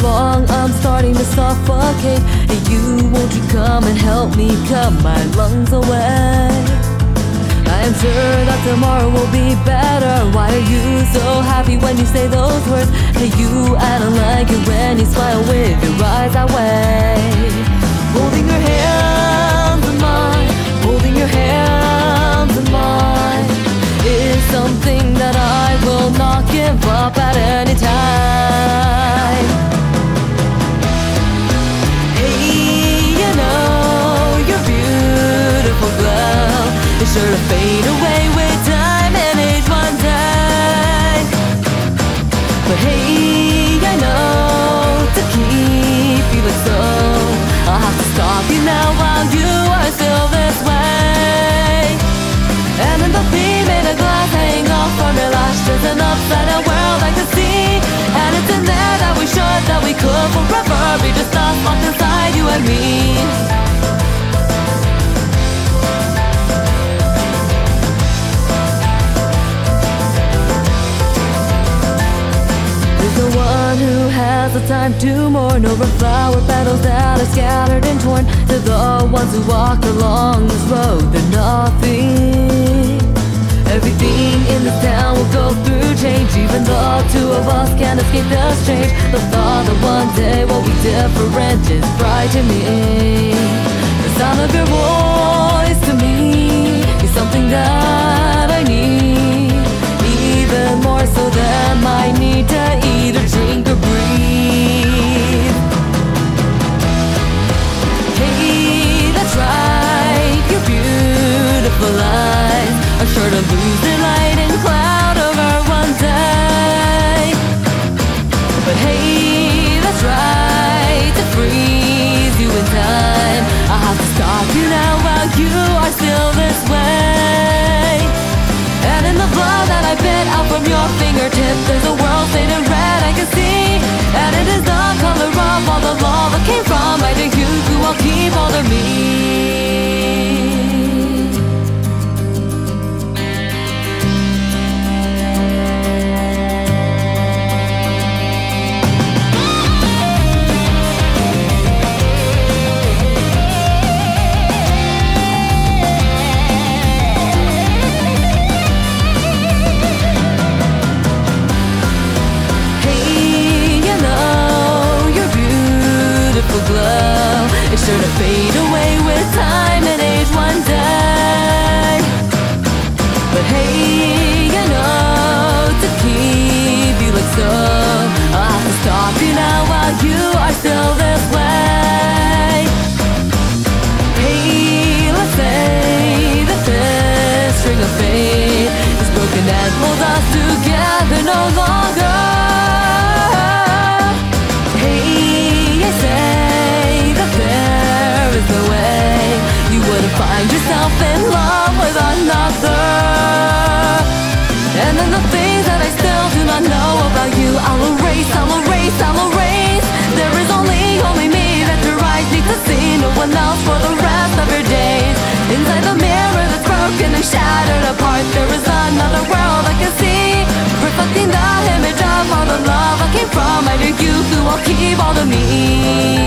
along, I'm starting to suffocate. Hey you, won't you come and help me cut my lungs away? I am sure that tomorrow will be better. Why are you so happy when you say those words? Hey you, I don't like it when you smile with your eyes that way. Holding your hands in mine, holding your hands in mine, is something that I will not give up at any time. Hey, you know, your beautiful glow is sure to fade away with time and age one day. But hey, I know, to keep feeling so, I'll have to stop you now while you are still this way. And in the beam in a glass hanging off from your lash, there's an upside down world I can see. And it's in there that we should, that we could forever be just us locked inside, you and me. The one who has the time to mourn over flower petals that are scattered and torn. To the ones who walk along this road, they're nothing. Everything in this town will go through change. Even the two of us can't escape the strange. The thought that one day we'll be different is bright to me. The sound of your voice to me is something that I need, even more so than my need to eat or drink or breathe. Hey, that's right, your beautiful eyes are sure to lose their light and cloud over one day. But hey, that's right, to freeze you in time, I'll have to stop you now while you are still this way. And in the blood that I bit out from your fingertip, there's a world stained red I can see. And it is the color of all the love that came from my dear you, who will keep all of me. Glow is sure to fade away with time and age one day. But hey, you know, to keep you like so, I'll have to stop you now while you are still this way. Hey, let's say that this string of fate is broken and holds us together no longer. Find yourself in love with another. And then the things that I still do not know about you, I'll erase, I'll erase, I'll erase. There is only me that your eyes need to see, no one else for the rest of your days. Inside the mirror that's broken and shattered apart, there is another world I can see, reflecting the image of all the love I came from. I knew you who will keep all of me.